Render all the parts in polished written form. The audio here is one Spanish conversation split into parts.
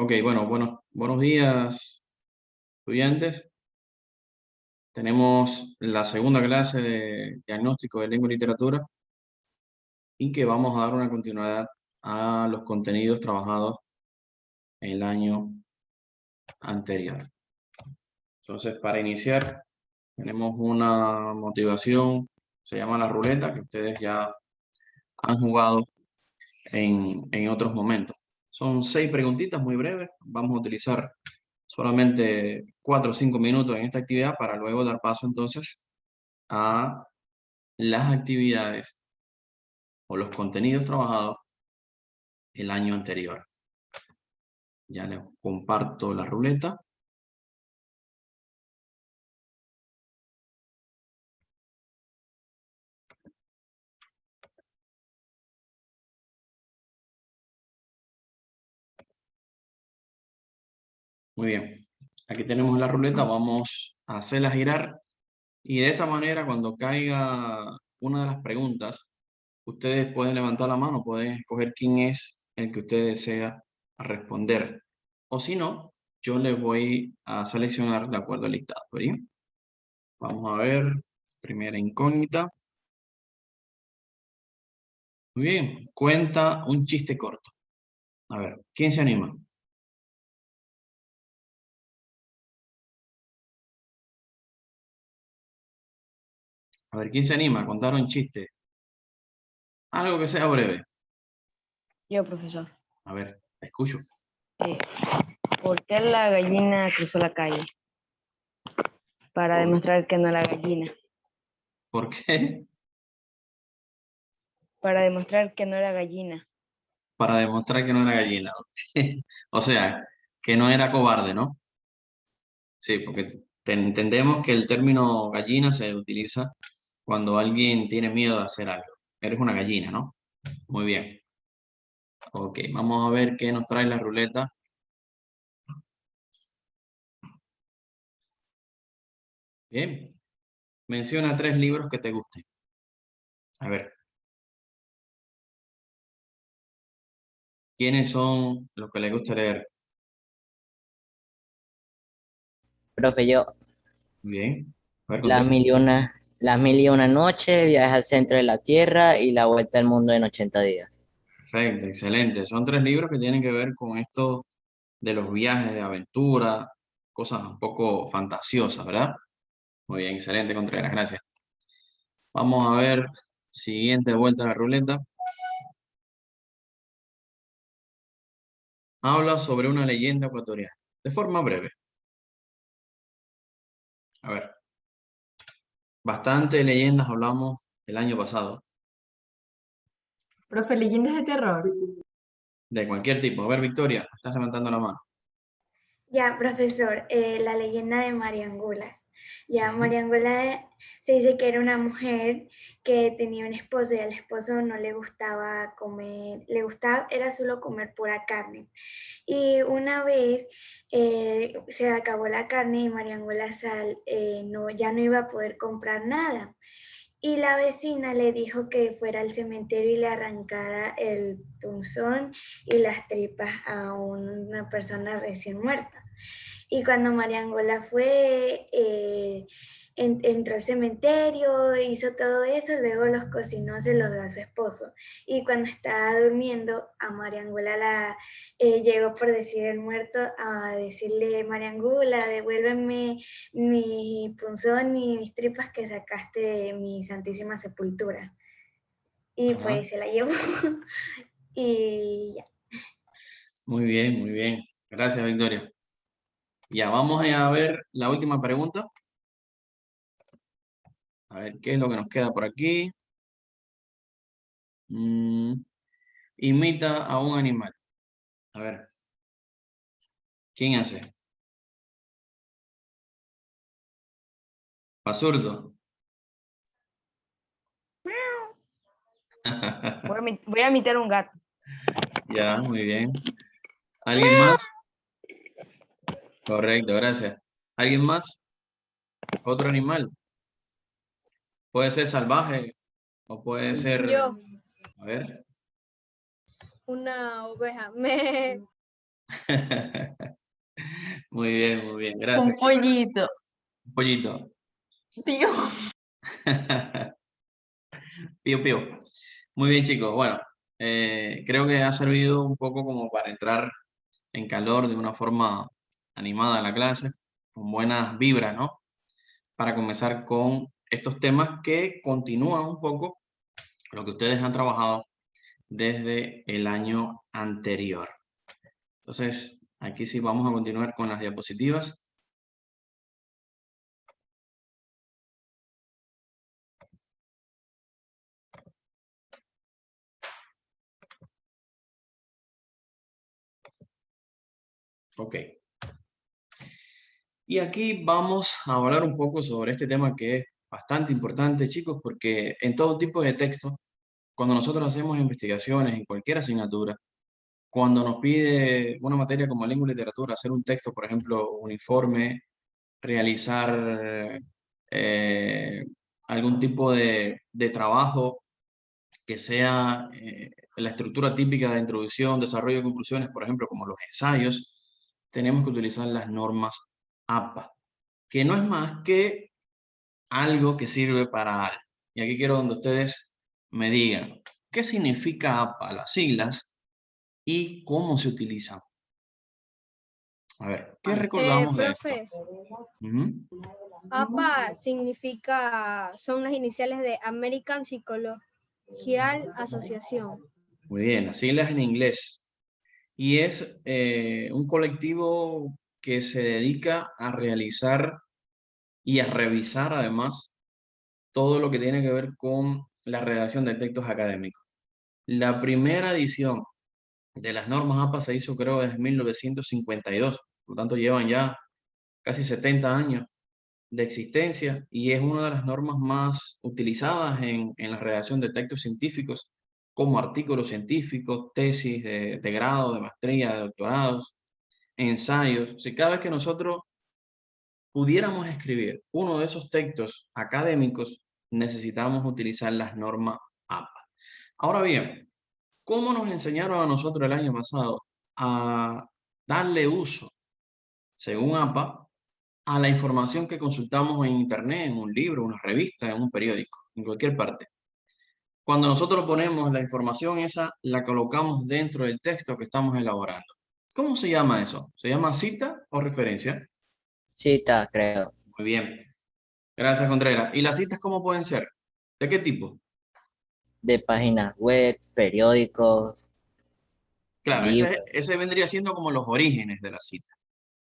Ok, bueno, buenos días, estudiantes. Tenemos la segunda clase de diagnóstico de lengua y literatura y que vamos a dar una continuidad a los contenidos trabajados el año anterior. Entonces, para iniciar, tenemos una motivación, se llama la ruleta, que ustedes ya han jugado en otros momentos. Son 6 preguntitas muy breves. Vamos a utilizar solamente 4 o 5 minutos en esta actividad para luego dar paso entonces a las actividades o los contenidos trabajados el año anterior. Ya les comparto la ruleta. Muy bien. Aquí tenemos la ruleta. Vamos a hacerla girar. Y de esta manera, cuando caiga una de las preguntas, ustedes pueden levantar la mano, pueden escoger quién es el que usted desea responder. O si no, yo les voy a seleccionar de acuerdo al listado. ¿Bien? Vamos a ver. Primera incógnita. Muy bien. Cuenta un chiste corto. A ver, ¿quién se anima? A ver, ¿quién se anima a contar un chiste? Algo que sea breve. Yo, profesor. A ver, escucho. Eh, ¿Por qué la gallina cruzó la calle? Para demostrar que no era gallina. ¿Por qué? Para demostrar que no era gallina. Para demostrar que no era gallina. O sea, que no era cobarde, ¿no? Sí, porque entendemos que el término gallina se utiliza cuando alguien tiene miedo de hacer algo. Eres una gallina, ¿no? Muy bien. Ok, vamos a ver qué nos trae la ruleta. Bien. Menciona 3 libros que te gusten. A ver, ¿quiénes son los que les gusta leer? Profe, yo, Bien. A ver, las contesta. las mil y una noches, viaje al centro de la Tierra y la vuelta al mundo en 80 días. Perfecto, excelente. Son 3 libros que tienen que ver con esto de los viajes de aventura, cosas un poco fantasiosas, ¿verdad? Muy bien, excelente, Contreras, gracias. Vamos a ver, siguiente vuelta a la ruleta. Habla sobre una leyenda ecuatoriana, de forma breve. A ver, bastante leyendas hablamos el año pasado, Profe, leyendas de terror. de cualquier tipo. A ver, Victoria, estás levantando la mano. Ya, profesor, la leyenda de Mariangula. Ya, Ujú. Mariangula se dice que era una mujer que tenía un esposo y al esposo no le gustaba comer, le gustaba, era solo comer pura carne. Y una vez se acabó la carne y Mariangula no, ya no iba a poder comprar nada. Y la vecina le dijo que fuera al cementerio y le arrancara el punzón y las tripas a una persona recién muerta. Y cuando Mariangola fue, entró al cementerio, hizo todo eso, luego los cocinó, se los dio a su esposo. Y cuando estaba durmiendo, a Mariangola llegó por decir el muerto a decirle: Mariangola, devuélveme mi punzón y mis tripas que sacaste de mi santísima sepultura. Y Ajá. pues se la llevó y ya. Muy bien, muy bien. Gracias, Victoria. Ya, vamos a ver la última pregunta. A ver, ¿qué es lo que nos queda por aquí? Imita a un animal. A ver, ¿quién hace? Basurto. Voy a imitar un gato. Ya, muy bien. ¿Alguien más? Correcto, gracias. ¿Alguien más? ¿Otro animal? Puede ser salvaje o puede ser... Yo, A ver, una oveja. Me. muy bien, gracias. Un pollito. Un pollito. Tío. Pío, pío. Muy bien, chicos. Bueno, creo que ha servido un poco como para entrar en calor de una forma animada a la clase, con buenas vibras, ¿no? Para comenzar con estos temas que continúan un poco lo que ustedes han trabajado desde el año anterior. Entonces, aquí sí vamos a continuar con las diapositivas. Ok. Y aquí vamos a hablar un poco sobre este tema que es bastante importante, chicos, porque en todo tipo de texto, cuando nosotros hacemos investigaciones en cualquier asignatura, cuando nos pide una materia como lengua y literatura, hacer un texto, por ejemplo, un informe, realizar eh, algún tipo de trabajo que sea la estructura típica de introducción, desarrollo y conclusiones, por ejemplo, como los ensayos, tenemos que utilizar las normas APA, que no es más que algo que sirve para algo. Y aquí quiero donde ustedes me digan, ¿qué significa APA? Las siglas y cómo se utilizan. A ver, ¿qué recordamos de esto? Profe, Ujú. APA significa, son las iniciales de American Psychological Association. Muy bien, las siglas en inglés. Y es un colectivo que se dedica a realizar y a revisar además todo lo que tiene que ver con la redacción de textos académicos. La primera edición de las normas APA se hizo creo desde 1952, por lo tanto llevan ya casi 70 años de existencia y es una de las normas más utilizadas en la redacción de textos científicos como artículos científicos, tesis de grado, de maestría, de doctorados, ensayos. O sea, cada vez que nosotros pudiéramos escribir uno de esos textos académicos, necesitamos utilizar las normas APA. Ahora bien, ¿cómo nos enseñaron a nosotros el año pasado a darle uso, según APA, a la información que consultamos en internet, en un libro, una revista, en un periódico, en cualquier parte? Cuando nosotros ponemos la información esa, la colocamos dentro del texto que estamos elaborando. ¿Cómo se llama eso? ¿Se llama cita o referencia? Cita, creo. Muy bien. Gracias, Contreras. ¿Y las citas cómo pueden ser? ¿De qué tipo? De páginas web, periódicos, Claro, libros. ese vendría siendo como los orígenes de la cita.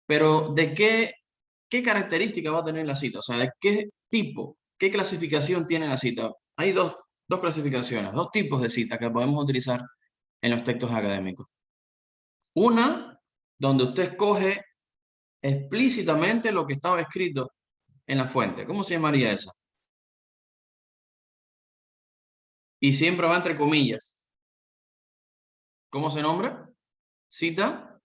Pero ¿de qué característica va a tener la cita? O sea, ¿de qué tipo, qué clasificación tiene la cita? Hay dos clasificaciones, dos tipos de citas que podemos utilizar en los textos académicos. Una, donde usted escoge explícitamente lo que estaba escrito en la fuente. ¿Cómo se llamaría esa? Y siempre va entre comillas. ¿Cómo se nombra? Cita.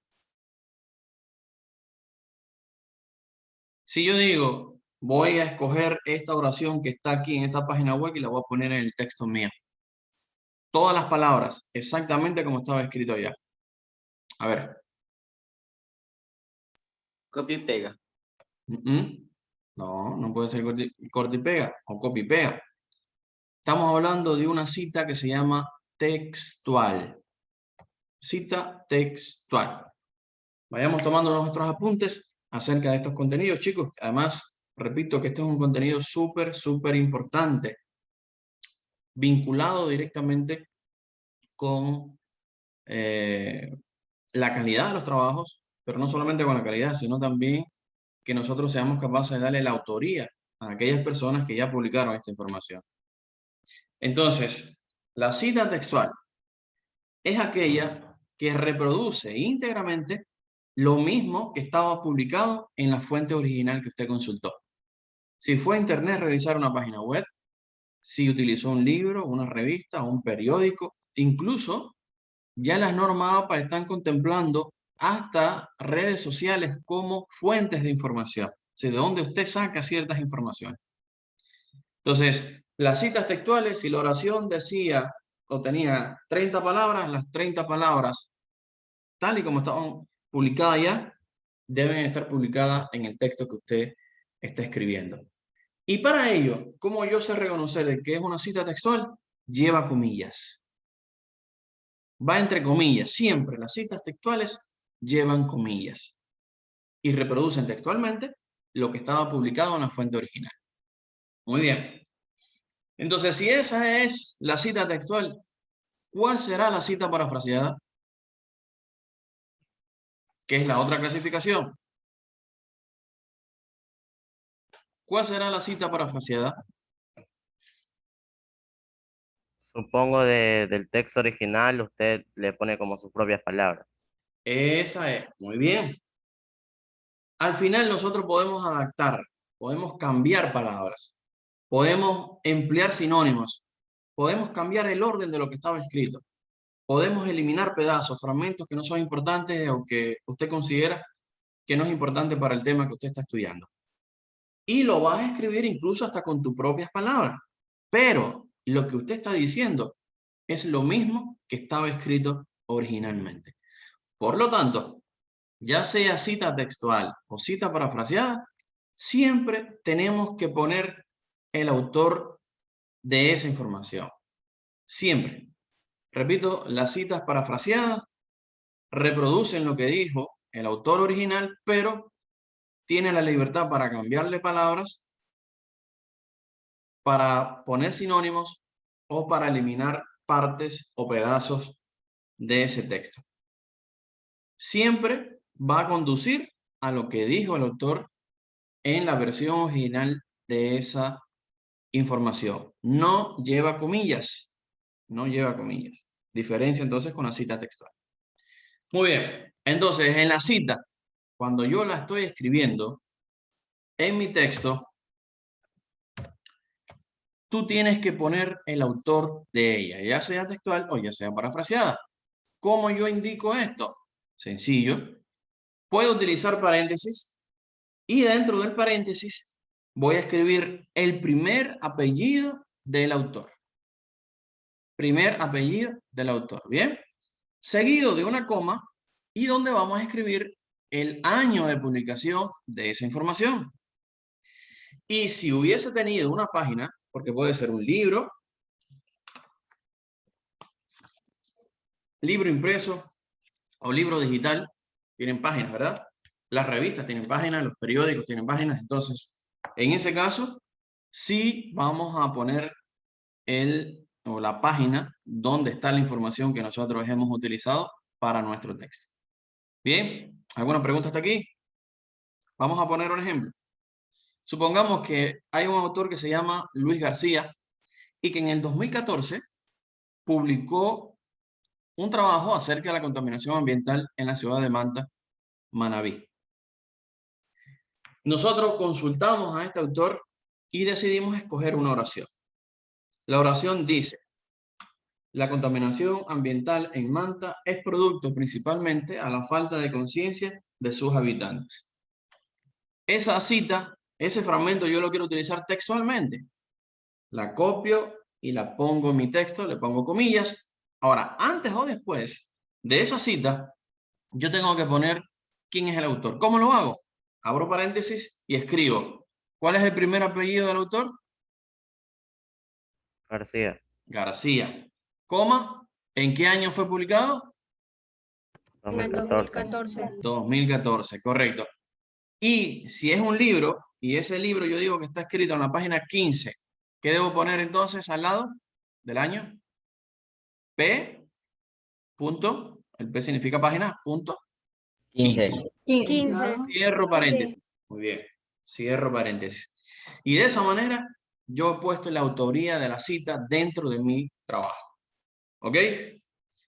Si yo digo, voy a escoger esta oración que está aquí en esta página web y la voy a poner en el texto mío. Todas las palabras, exactamente como estaba escrito allá. A ver. Copia y pega. No, no puede ser corta y pega o copia y pega. Estamos hablando de una cita que se llama textual. Cita textual. Vayamos tomando nuestros apuntes acerca de estos contenidos, chicos. Además, repito que este es un contenido súper importante, vinculado directamente con la calidad de los trabajos, pero no solamente con la calidad, sino también que nosotros seamos capaces de darle la autoría a aquellas personas que ya publicaron esta información. Entonces, la cita textual es aquella que reproduce íntegramente lo mismo que estaba publicado en la fuente original que usted consultó. Si fue a internet revisar una página web, si utilizó un libro, una revista, un periódico, incluso ya las normas APA están contemplando hasta redes sociales como fuentes de información, de donde usted saca ciertas informaciones. Entonces, las citas textuales, si la oración decía o tenía 30 palabras, las 30 palabras, tal y como estaban publicadas ya, deben estar publicadas en el texto que usted está escribiendo. Y para ello, ¿cómo yo sé reconocer de que es una cita textual? Lleva comillas. Va entre comillas. Siempre las citas textuales llevan comillas y reproducen textualmente lo que estaba publicado en la fuente original. Muy bien. Entonces, si esa es la cita textual, ¿cuál será la cita parafraseada? ¿Qué es la otra clasificación? ¿Cuál será la cita parafraseada? Supongo del texto original usted le pone como sus propias palabras. Esa es. Muy bien. Al final nosotros podemos adaptar, podemos cambiar palabras, podemos emplear sinónimos, podemos cambiar el orden de lo que estaba escrito, podemos eliminar pedazos, fragmentos que no son importantes o que usted considera que no es importante para el tema que usted está estudiando. Y lo vas a escribir incluso hasta con tus propias palabras. Pero lo que usted está diciendo es lo mismo que estaba escrito originalmente. Por lo tanto, ya sea cita textual o cita parafraseada, siempre tenemos que poner el autor de esa información. Siempre. Repito, las citas parafraseadas reproducen lo que dijo el autor original, pero tiene la libertad para cambiarle palabras, para poner sinónimos o para eliminar partes o pedazos de ese texto. Siempre va a conducir a lo que dijo el autor en la versión original de esa información. No lleva comillas. No lleva comillas. Diferencia entonces con la cita textual. Muy bien. Entonces, en la cita, cuando yo la estoy escribiendo en mi texto, tú tienes que poner el autor de ella, ya sea textual o ya sea parafraseada. ¿Cómo yo indico esto? Sencillo. Puedo utilizar paréntesis y dentro del paréntesis voy a escribir el primer apellido del autor. Primer apellido del autor. Bien. Seguido de una coma y donde vamos a escribir el año de publicación de esa información. Y si hubiese tenido una página, porque puede ser un libro impreso o libro digital, tienen páginas, ¿verdad? Las revistas tienen páginas, los periódicos tienen páginas. Entonces, en ese caso, sí vamos a poner la página donde está la información que nosotros hemos utilizado para nuestro texto. Bien, ¿alguna pregunta hasta aquí? Vamos a poner un ejemplo. Supongamos que hay un autor que se llama Luis García y que en el 2014 publicó un trabajo acerca de la contaminación ambiental en la ciudad de Manta, Manabí. Nosotros consultamos a este autor y decidimos escoger una oración. La oración dice: la contaminación ambiental en Manta es producto principalmente a la falta de conciencia de sus habitantes. Esa cita, ese fragmento yo lo quiero utilizar textualmente. La copio y la pongo en mi texto, le pongo comillas. Ahora, antes o después de esa cita, yo tengo que poner quién es el autor. ¿Cómo lo hago? Abro paréntesis y escribo. ¿Cuál es el primer apellido del autor? García. García. Coma. ¿En qué año fue publicado? En el 2014. 2014, correcto. Y si es un libro, y ese libro yo digo que está escrito en la página 15, ¿qué debo poner entonces al lado del año? P. Punto. El P significa página. Punto. 15. 15. Cierro paréntesis. Muy bien. Cierro paréntesis. Y de esa manera yo he puesto la autoría de la cita dentro de mi trabajo. ¿Ok?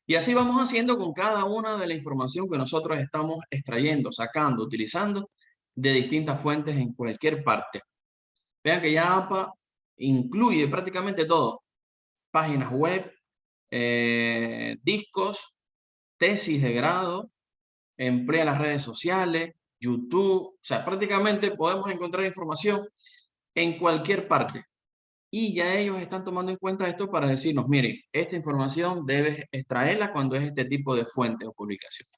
Y así vamos haciendo con cada una de la información que nosotros estamos extrayendo, sacando, utilizando de distintas fuentes en cualquier parte. Vean que ya APA incluye prácticamente todo. Páginas web, discos, tesis de grado, emplea las redes sociales, YouTube. O sea, prácticamente podemos encontrar información en cualquier parte. Y ya ellos están tomando en cuenta esto para decirnos, miren, esta información debes extraerla cuando es este tipo de fuente o publicación.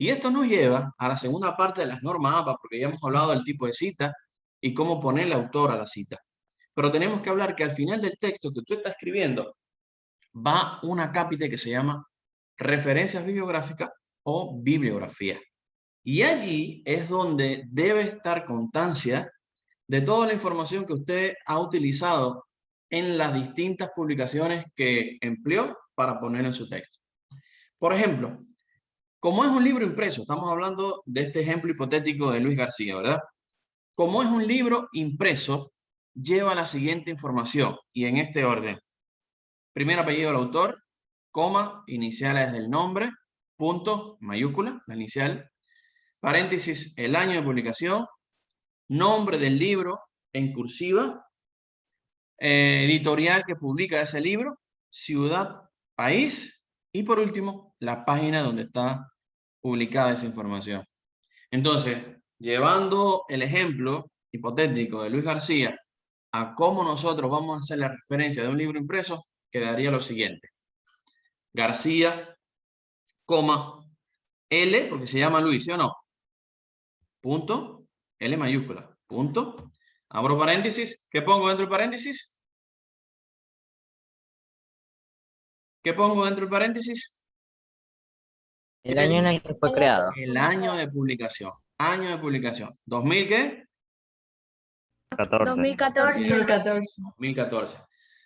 Y esto nos lleva a la segunda parte de las normas APA, porque ya hemos hablado del tipo de cita y cómo ponerle autor a la cita. Pero tenemos que hablar que al final del texto que tú estás escribiendo va una cápita que se llama referencias bibliográficas o bibliografía. Y allí es donde debe estar constancia de toda la información que usted ha utilizado en las distintas publicaciones que empleó para poner en su texto. Por ejemplo, como es un libro impreso, estamos hablando de este ejemplo hipotético de Luis García, ¿verdad? Como es un libro impreso, lleva la siguiente información y en este orden. Primer apellido del autor, coma, iniciales del nombre, punto, mayúscula, la inicial, paréntesis, el año de publicación, nombre del libro en cursiva, editorial que publica ese libro, ciudad, país y por último, la página donde está publicada esa información. Entonces, llevando el ejemplo hipotético de Luis García a cómo nosotros vamos a hacer la referencia de un libro impreso, quedaría lo siguiente. García, coma, L, porque se llama Luis, ¿sí o no? Punto, L mayúscula, punto. Abro paréntesis. ¿Qué pongo dentro del paréntesis? ¿Qué pongo dentro del paréntesis? El año en el que fue creado. El año de publicación. Año de publicación. ¿2000 qué? 14. 2014. 2014.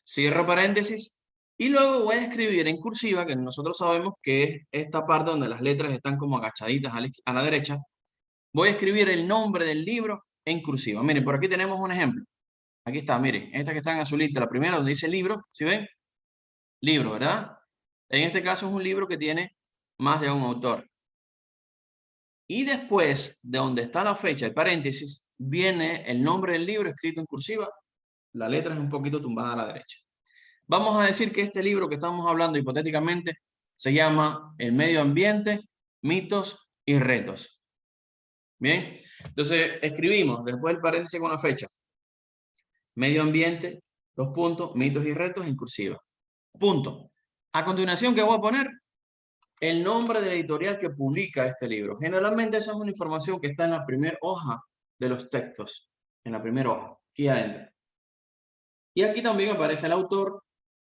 Cierro paréntesis. Y luego voy a escribir en cursiva, que nosotros sabemos que es esta parte donde las letras están como agachaditas a la derecha. Voy a escribir el nombre del libro en cursiva. Miren, por aquí tenemos un ejemplo. Aquí está, miren, esta que está en azulita, la primera donde dice libro, ¿sí ven? Libro, ¿verdad? En este caso es un libro que tiene más de un autor. Y después, de donde está la fecha, el paréntesis, viene el nombre del libro escrito en cursiva. La letra es un poquito tumbada a la derecha. Vamos a decir que este libro que estamos hablando hipotéticamente se llama El medio ambiente, mitos y retos. Bien, entonces escribimos después del paréntesis con la fecha. Medio ambiente, dos puntos, mitos y retos en cursiva. Punto. A continuación, ¿qué voy a poner? El nombre de la editorial que publica este libro. Generalmente esa es una información que está en la primera hoja de los textos. En la primera hoja, aquí adentro. Y aquí también aparece el autor,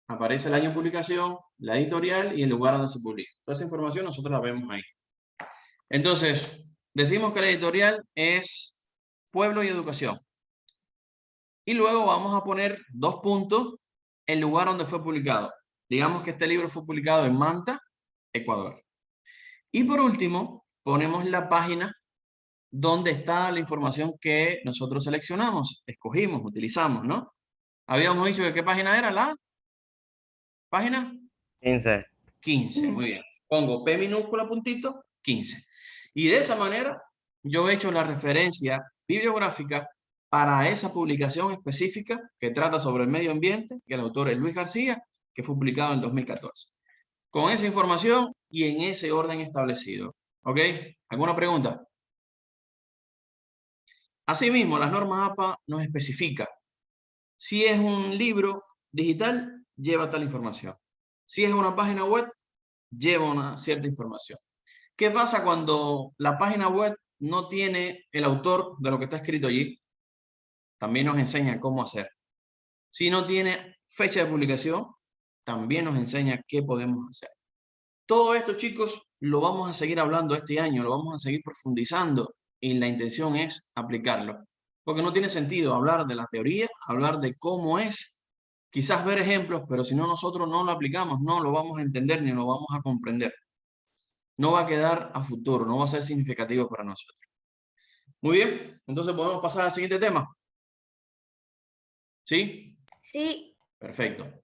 aparece el año de publicación, la editorial y el lugar donde se publica. Toda esa información nosotros la vemos ahí. Entonces, decimos que la editorial es Pueblo y Educación. Y luego vamos a poner dos puntos, el lugar donde fue publicado. Digamos que este libro fue publicado en Manta, Ecuador. Y por último, ponemos la página donde está la información que nosotros seleccionamos, escogimos, utilizamos, ¿no? Habíamos dicho que qué página era la página 15. 15, muy bien. Pongo P minúscula puntito 15. Y de esa manera yo he hecho la referencia bibliográfica para esa publicación específica que trata sobre el medio ambiente, que el autor es Luis García, que fue publicado en 2014. Con esa información y en ese orden establecido. ¿Ok? ¿Alguna pregunta? Asimismo, las normas APA nos especifican. Si es un libro digital, lleva tal información. Si es una página web, lleva una cierta información. ¿Qué pasa cuando la página web no tiene el autor de lo que está escrito allí? También nos enseña cómo hacer. Si no tiene fecha de publicación, también nos enseña qué podemos hacer. Todo esto, chicos, lo vamos a seguir hablando este año, lo vamos a seguir profundizando y la intención es aplicarlo. Porque no tiene sentido hablar de la teoría, hablar de cómo es, quizás ver ejemplos, pero si no nosotros no lo aplicamos, no lo vamos a entender ni lo vamos a comprender. No va a quedar a futuro, no va a ser significativo para nosotros. Muy bien, entonces podemos pasar al siguiente tema. ¿Sí? Sí. Perfecto.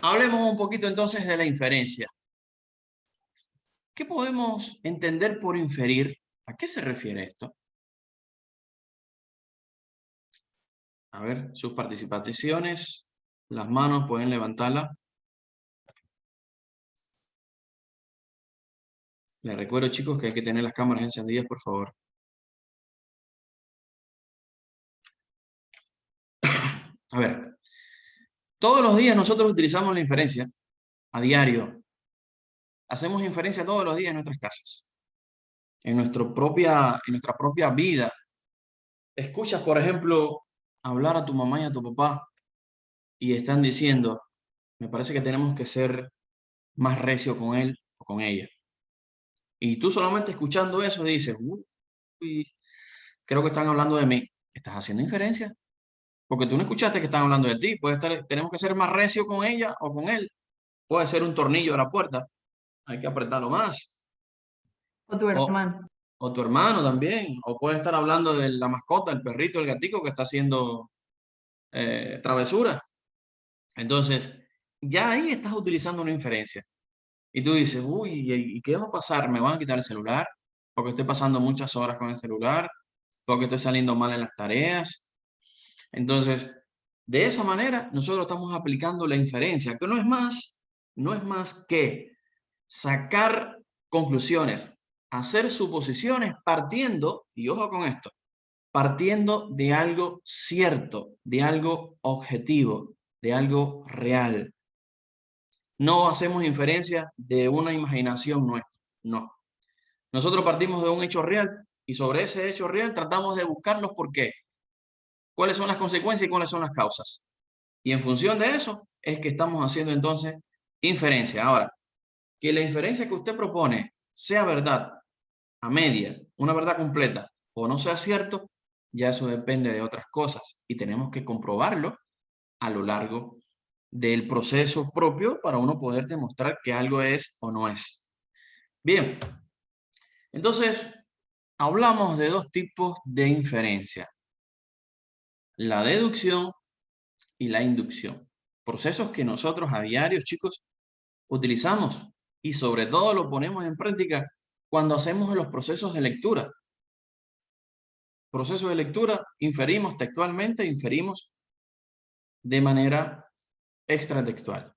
Hablemos un poquito entonces de la inferencia. ¿Qué podemos entender por inferir? ¿A qué se refiere esto? A ver, sus participaciones, las manos pueden levantarlas. Les recuerdo, chicos, que hay que tener las cámaras encendidas, por favor. A ver, todos los días nosotros utilizamos la inferencia, a diario. hacemos inferencia todos los días en nuestras casas, en nuestra propia vida. Escuchas, por ejemplo, hablar a tu mamá y a tu papá y están diciendo, me parece que tenemos que ser más recio con él o con ella. Y tú solamente escuchando eso dices, uy, creo que están hablando de mí. ¿Estás haciendo inferencia? Porque tú no escuchaste que están hablando de ti. Tenemos que ser más recio con ella o con él. Puede ser un tornillo de la puerta. Hay que apretarlo más. O tu hermano. O tu hermano también. O puede estar hablando de la mascota, el perrito, el gatico que está haciendo travesura. Entonces, ya ahí estás utilizando una inferencia. Y tú dices, uy, ¿y qué va a pasar? ¿Me van a quitar el celular? Porque estoy pasando muchas horas con el celular. Porque estoy saliendo mal en las tareas. Entonces, de esa manera, nosotros estamos aplicando la inferencia, que no es más que sacar conclusiones, hacer suposiciones partiendo, y ojo con esto, partiendo de algo cierto, de algo objetivo, de algo real. No hacemos inferencia de una imaginación nuestra, no. Nosotros partimos de un hecho real y sobre ese hecho real tratamos de buscar los por qué. ¿Cuáles son las consecuencias y cuáles son las causas? Y en función de eso es que estamos haciendo entonces inferencia. Ahora, que la inferencia que usted propone sea verdad a media, una verdad completa, o no sea cierto, ya eso depende de otras cosas y tenemos que comprobarlo a lo largo del proceso propio para uno poder demostrar que algo es o no es. Bien, entonces hablamos de dos tipos de inferencia: la deducción y la inducción. Procesos que nosotros a diario, chicos, utilizamos y sobre todo lo ponemos en práctica cuando hacemos los procesos de lectura. Procesos de lectura, inferimos textualmente, inferimos de manera extratextual.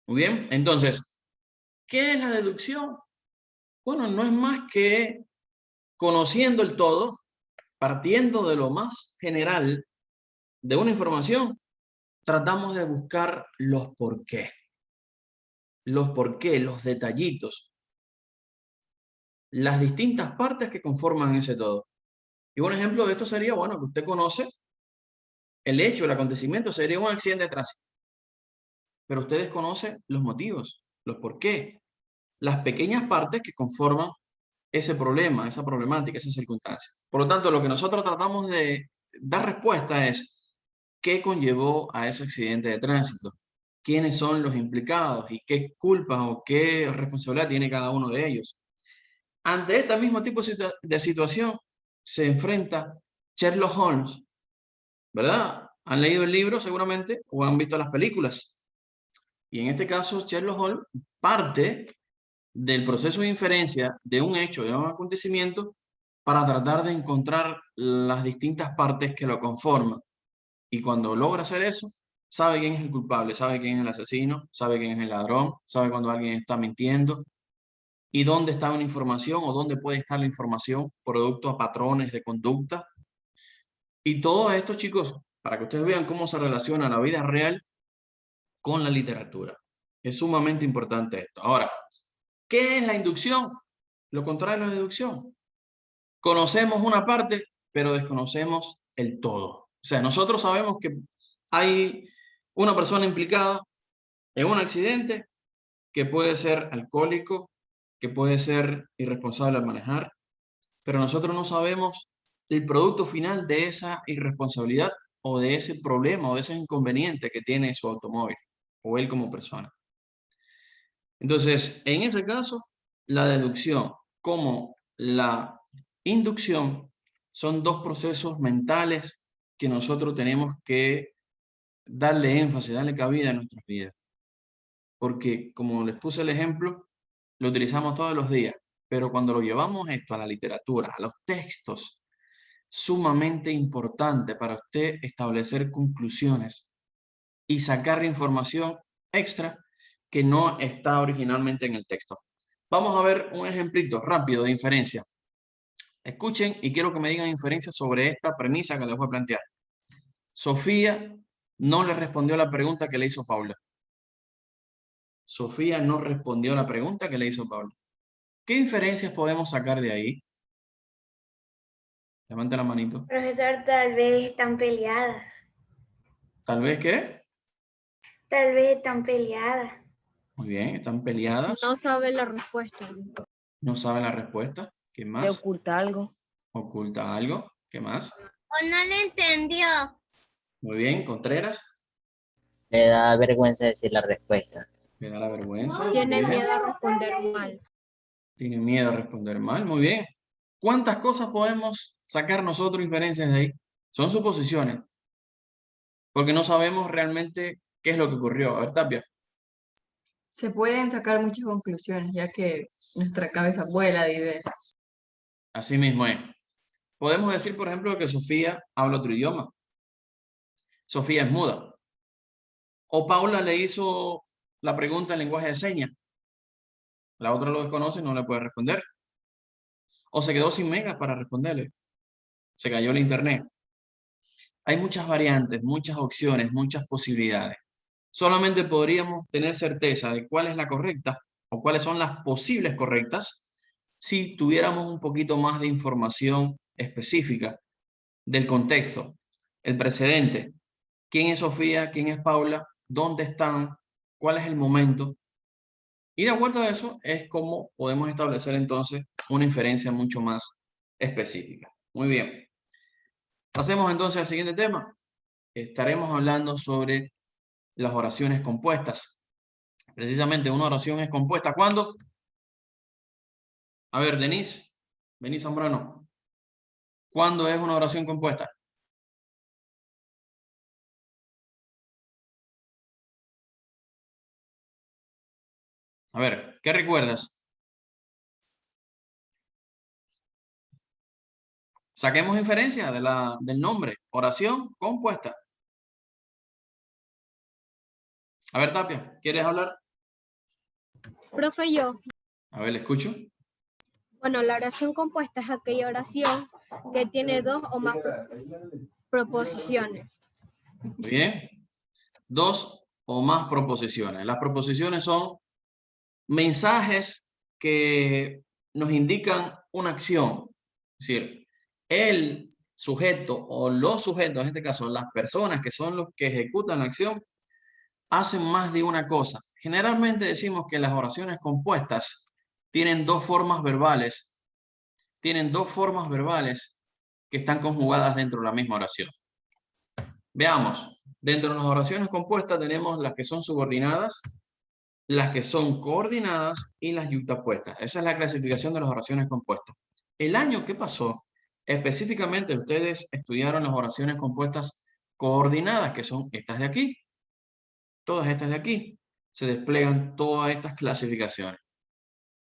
Muy bien, entonces, ¿qué es la deducción? Bueno, no es más que conociendo el todo, partiendo de lo más general de una información, tratamos de buscar los por qué, los detallitos, las distintas partes que conforman ese todo. Y un ejemplo de esto sería, bueno, que usted conoce el hecho, el acontecimiento, sería un accidente de tránsito. Pero usted desconoce los motivos, los por qué, las pequeñas partes que conforman ese problema, esa problemática, esa circunstancia. Por lo tanto, lo que nosotros tratamos de dar respuesta es qué conllevó a ese accidente de tránsito, quiénes son los implicados y qué culpa o qué responsabilidad tiene cada uno de ellos. Ante este mismo tipo de situación se enfrenta Sherlock Holmes, ¿verdad? Han leído el libro seguramente o han visto las películas. Y en este caso, Sherlock Holmes parte del proceso de inferencia de un hecho, de un acontecimiento, para tratar de encontrar las distintas partes que lo conforman. Y cuando logra hacer eso, sabe quién es el culpable, sabe quién es el asesino, sabe quién es el ladrón, sabe cuando alguien está mintiendo y dónde está una información o dónde puede estar la información producto a patrones de conducta. Y todo esto, chicos, para que ustedes vean cómo se relaciona la vida real con la literatura. Es sumamente importante esto. Ahora, ¿qué es la inducción? Lo contrario de la deducción. Conocemos una parte, pero desconocemos el todo. O sea, nosotros sabemos que hay una persona implicada en un accidente que puede ser alcohólico, que puede ser irresponsable al manejar, pero nosotros no sabemos el producto final de esa irresponsabilidad o de ese problema o de ese inconveniente que tiene su automóvil o él como persona. Entonces, en ese caso, la deducción como la inducción son dos procesos mentales que nosotros tenemos que darle énfasis, darle cabida a nuestras vidas. Porque, como les puse el ejemplo, lo utilizamos todos los días, pero cuando lo llevamos esto a la literatura, a los textos, sumamente importante para usted establecer conclusiones y sacar información extra que no está originalmente en el texto. Vamos a ver un ejemplito rápido de inferencia. Escuchen y quiero que me digan inferencias sobre esta premisa que les voy a plantear. Sofía no le respondió a la pregunta que le hizo Paula. Sofía no respondió a la pregunta que le hizo Paula. ¿Qué inferencias podemos sacar de ahí? Levante la manito. Profesor, tal vez están peleadas. ¿Tal vez qué? Tal vez están peleadas. Muy bien, están peleadas. No sabe la respuesta. No sabe la respuesta. ¿Qué Se más? oculta algo. Oculta algo. ¿Qué más? O no le entendió. Muy bien, Contreras. Le da vergüenza decir la respuesta. Le da la vergüenza. Tiene Muy bien. miedo a responder mal. Tiene miedo a responder mal. Muy bien. ¿Cuántas cosas podemos sacar nosotros inferencias de ahí? Son suposiciones. Porque no sabemos realmente qué es lo que ocurrió. A ver, Tapia. Se pueden sacar muchas conclusiones, ya que nuestra cabeza vuela de ideas. Así mismo es. Podemos decir, por ejemplo, que Sofía habla otro idioma. Sofía es muda. O Paula le hizo la pregunta en lenguaje de señas. La otra lo desconoce y no le puede responder. O se quedó sin megas para responderle. Se cayó el internet. Hay muchas variantes, muchas opciones, muchas posibilidades. Solamente podríamos tener certeza de cuál es la correcta o cuáles son las posibles correctas si tuviéramos un poquito más de información específica del contexto, el precedente. ¿Quién es Sofía? ¿Quién es Paula? ¿Dónde están? ¿Cuál es el momento? Y de acuerdo a eso es como podemos establecer entonces una inferencia mucho más específica. Muy bien. Pasemos entonces al siguiente tema. Estaremos hablando sobre las oraciones compuestas. Precisamente una oración es compuesta. ¿Cuándo? A ver, Denise Zambrano. ¿Cuándo es una oración compuesta? A ver, ¿qué recuerdas? Saquemos inferencia del nombre. Oración compuesta. A ver, Tapia, ¿quieres hablar? Profe, yo. A ver, le escucho. Bueno, la oración compuesta es aquella oración que tiene dos o más proposiciones. Muy bien. Dos o más proposiciones. Las proposiciones son mensajes que nos indican una acción. Es decir, el sujeto o los sujetos, en este caso las personas que son los que ejecutan la acción, hacen más de una cosa. Generalmente decimos que las oraciones compuestas tienen dos formas verbales. Tienen dos formas verbales que están conjugadas dentro de la misma oración. Veamos. Dentro de las oraciones compuestas tenemos las que son subordinadas, las que son coordinadas y las yuxtapuestas. Esa es la clasificación de las oraciones compuestas. El año que pasó, específicamente ustedes estudiaron las oraciones compuestas coordinadas, que son estas de aquí. Todas estas de aquí. Se desplegan todas estas clasificaciones.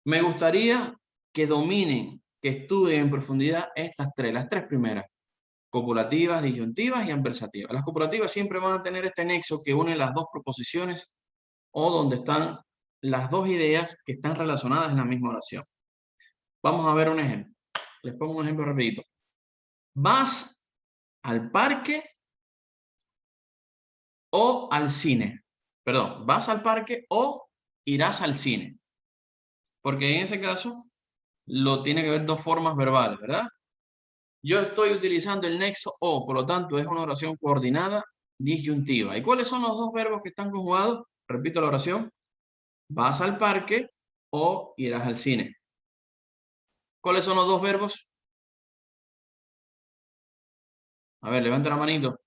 Me gustaría que dominen, que estudien en profundidad estas tres, las tres primeras. Copulativas, disyuntivas y adversativas. Las copulativas siempre van a tener este nexo que une las dos proposiciones o donde están las dos ideas que están relacionadas en la misma oración. Vamos a ver un ejemplo. Les pongo un ejemplo rapidito. ¿Vas al parque o al cine? Perdón, ¿vas al parque o irás al cine? Porque en ese caso lo tiene que ver dos formas verbales, ¿verdad? Yo estoy utilizando el nexo o, por lo tanto es una oración coordinada disyuntiva. ¿Y cuáles son los dos verbos que están conjugados? Repito la oración. Vas al parque o irás al cine. ¿Cuáles son los dos verbos? A ver, levanta la manito.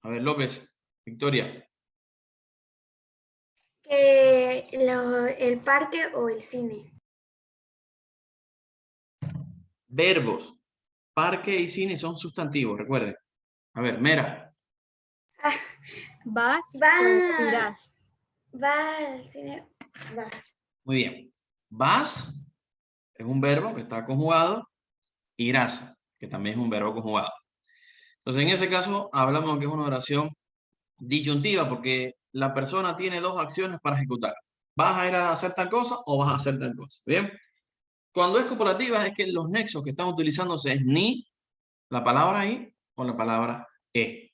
A ver, López, Victoria. El parque o el cine. Verbos. Parque y cine son sustantivos, recuerden. A ver, Mera. Vas Va. o irás. Va al cine. Va. Muy bien. Vas es un verbo que está conjugado. Irás, que también es un verbo conjugado. Entonces, en ese caso, hablamos que es una oración disyuntiva porque la persona tiene dos acciones para ejecutar. ¿Vas a ir a hacer tal cosa o vas a hacer tal cosa? Bien. Cuando es copulativa es que los nexos que están utilizándose es ni, la palabra y o la palabra e.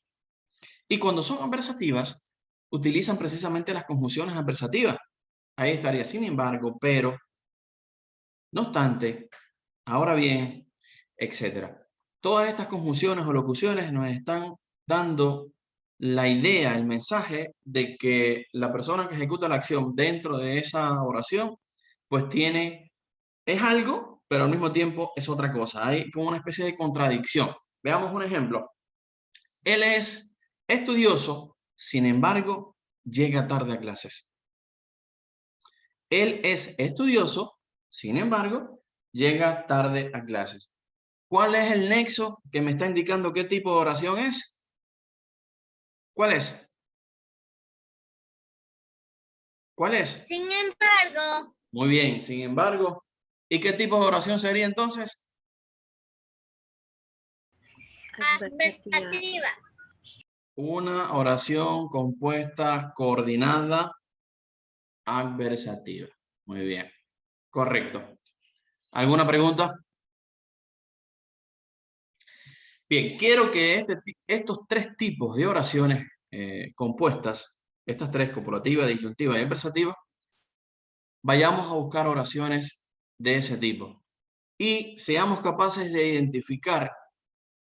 Y cuando son adversativas, utilizan precisamente las conjunciones adversativas. Ahí estaría sin embargo, pero, no obstante, ahora bien, etcétera. Todas estas conjunciones o locuciones nos están dando la idea, el mensaje de que la persona que ejecuta la acción dentro de esa oración, pues es algo, pero al mismo tiempo es otra cosa. Hay como una especie de contradicción. Veamos un ejemplo. Él es estudioso, sin embargo, llega tarde a clases. Él es estudioso, sin embargo, llega tarde a clases. ¿Cuál es el nexo que me está indicando qué tipo de oración es? ¿Cuál es? ¿Cuál es? Sin embargo, Muy bien, sin embargo. ¿Y qué tipo de oración sería entonces? adversativa. Una oración compuesta, coordinada, adversativa. Muy bien, correcto. ¿Alguna pregunta? Bien, quiero que estos tres tipos de oraciones compuestas, estas tres, copulativa, disyuntiva y adversativa, vayamos a buscar oraciones de ese tipo y seamos capaces de identificar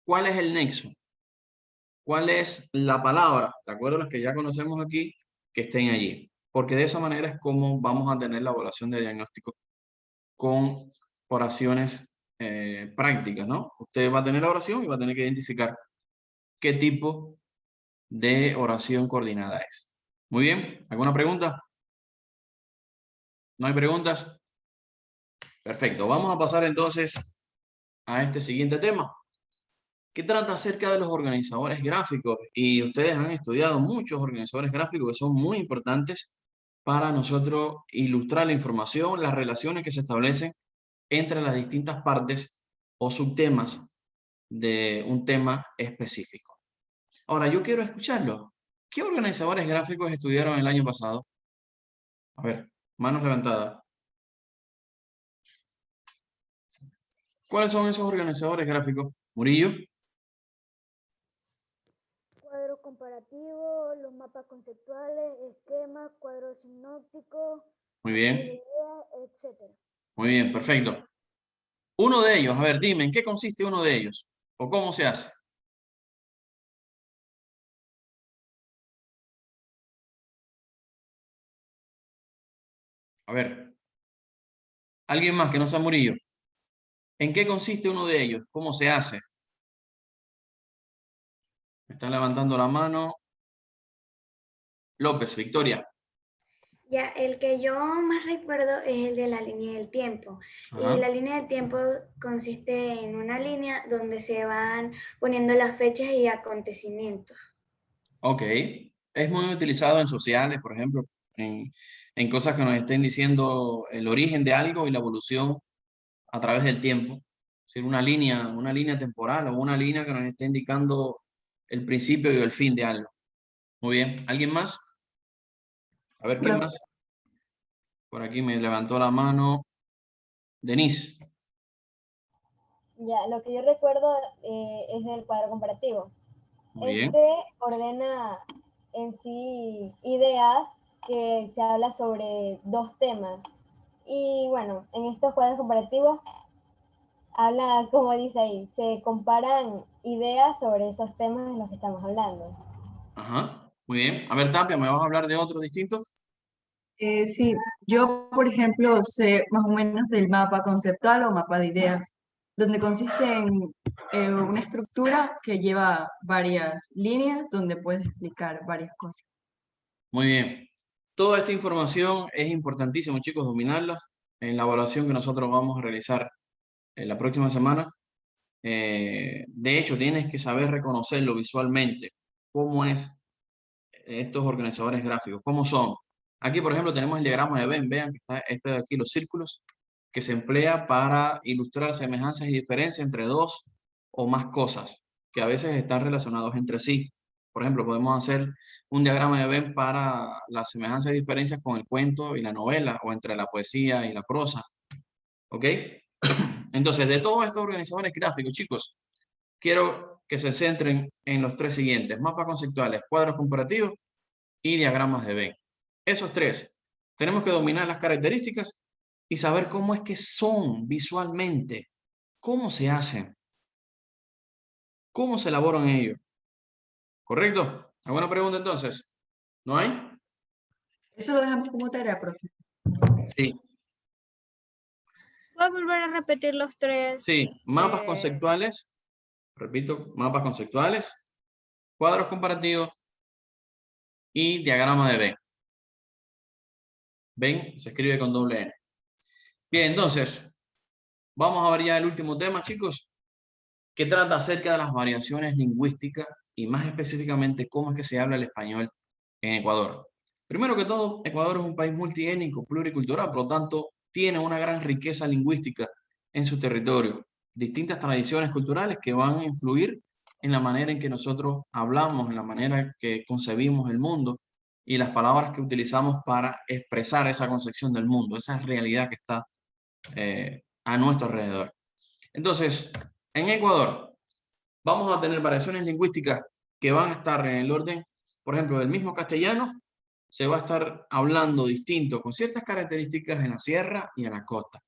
cuál es el nexo, cuál es la palabra, de acuerdo a las que ya conocemos aquí, que estén allí. Porque de esa manera es como vamos a tener la evaluación de diagnóstico con oraciones prácticas, ¿no? Usted va a tener la oración y va a tener que identificar qué tipo de oración coordinada es. Muy bien, ¿alguna pregunta? ¿No hay preguntas? Perfecto, vamos a pasar entonces a este siguiente tema, que trata acerca de los organizadores gráficos. Y ustedes han estudiado muchos organizadores gráficos que son muy importantes para nosotros ilustrar la información, las relaciones que se establecen entre las distintas partes o subtemas de un tema específico. Ahora, yo quiero escucharlo. ¿Qué organizadores gráficos estudiaron el año pasado? A ver, manos levantadas. ¿Cuáles son esos organizadores gráficos? Murillo. Cuadro comparativo, los mapas conceptuales, esquemas, cuadros sinópticos, Muy bien. etc. Muy bien, perfecto. Uno de ellos, a ver, dime, ¿en qué consiste uno de ellos? ¿O cómo se hace? A ver, alguien más que no sea Murillo. ¿En qué consiste uno de ellos? ¿Cómo se hace? Me están levantando la mano. López, Victoria. Ya, el que yo más recuerdo es el de la línea del tiempo. Ajá. Y la línea del tiempo consiste en una línea donde se van poniendo las fechas y acontecimientos. Ok. Es muy utilizado en sociales, por ejemplo, en cosas que nos estén diciendo el origen de algo y la evolución a través del tiempo. Es decir, una línea temporal o una línea que nos esté indicando el principio y el fin de algo. Muy bien. ¿Alguien más? A ver, ¿quién más? Por aquí me levantó la mano. Denise. Ya, lo que yo recuerdo es el cuadro comparativo. Muy bien. Ordena en sí ideas que se habla sobre dos temas. Y bueno, en estos cuadros comparativos habla, como dice ahí, se comparan ideas sobre esos temas de los que estamos hablando. Ajá. Muy bien. A ver, Tapia, ¿me vas a hablar de otros distintos? Sí, yo, por ejemplo, sé más o menos del mapa conceptual o mapa de ideas, donde consiste en una estructura que lleva varias líneas donde puedes explicar varias cosas. Muy bien. Toda esta información es importantísimo, chicos, dominarla en la evaluación que nosotros vamos a realizar en la próxima semana. De hecho, tienes que saber reconocerlo visualmente. ¿Cómo es estos organizadores gráficos? ¿Cómo son? Aquí, por ejemplo, tenemos el diagrama de Venn. Vean que está este de aquí, los círculos, que se emplea para ilustrar semejanzas y diferencias entre dos o más cosas que a veces están relacionados entre sí. Por ejemplo, podemos hacer un diagrama de Venn para las semejanzas y diferencias con el cuento y la novela, o entre la poesía y la prosa. ¿Ok? Entonces, de todos estos organizadores gráficos, chicos, quiero que se centren en los tres siguientes: mapas conceptuales, cuadros comparativos y diagramas de Venn. Esos tres. Tenemos que dominar las características y saber cómo es que son visualmente, cómo se hacen, cómo se elaboran ellos. ¿Correcto? ¿Alguna pregunta entonces? ¿No hay? Eso lo dejamos como tarea, profe. Sí. ¿Puedo volver a repetir los tres? Sí, mapas Eh, conceptuales, repito, mapas conceptuales, cuadros comparativos y diagrama de Venn. Venn se escribe con doble N. Bien, entonces, vamos a ver ya el último tema, chicos, que trata acerca de las variaciones lingüísticas y más específicamente cómo es que se habla el español en Ecuador. Primero que todo, Ecuador es un país multiétnico, pluricultural, por lo tanto, tiene una gran riqueza lingüística en su territorio, distintas tradiciones culturales que van a influir en la manera en que nosotros hablamos, en la manera que concebimos el mundo y las palabras que utilizamos para expresar esa concepción del mundo, esa realidad que está a nuestro alrededor. Entonces, en Ecuador vamos a tener variaciones lingüísticas que van a estar en el orden, por ejemplo, del mismo castellano, se va a estar hablando distinto, con ciertas características en la sierra y en la costa.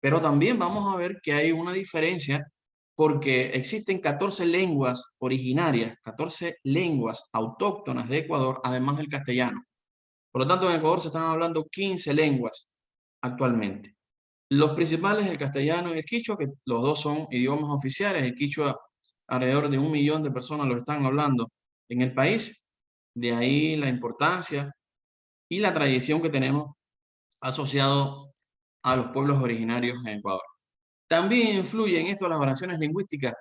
Pero también vamos a ver que hay una diferencia porque existen 14 lenguas originarias, 14 lenguas autóctonas de Ecuador, además del castellano. Por lo tanto, en Ecuador se están hablando 15 lenguas actualmente. Los principales, el castellano y el quichua, que los dos son idiomas oficiales. El quichua, alrededor de 1 millón de personas lo están hablando en el país. De ahí la importancia y la tradición que tenemos asociado a los pueblos originarios en Ecuador. También influye en esto las variaciones lingüísticas,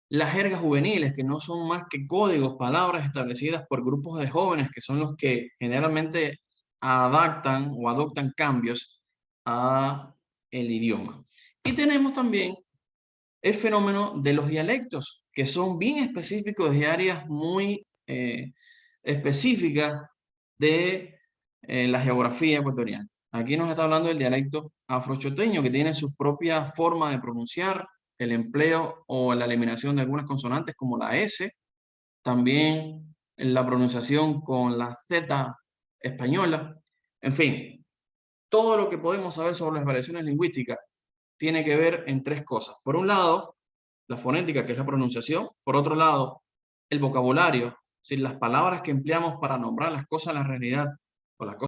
las jergas juveniles, que no son más que códigos, palabras establecidas por grupos de jóvenes, que son los que generalmente adaptan o adoptan cambios a el idioma. Y tenemos también el fenómeno de los dialectos, que son bien específicos de áreas muy específicas de la geografía ecuatoriana. Aquí nos está hablando del dialecto afrochoteño, que tiene su propia forma de pronunciar, el empleo o la eliminación de algunas consonantes como la S, también la pronunciación con la Z española, en fin, todo lo que podemos saber sobre las variaciones lingüísticas tiene que ver en tres cosas. Por un lado, la fonética, que es la pronunciación. Por otro lado, el vocabulario, es decir, las palabras que empleamos para nombrar las cosas en la realidad o las cosas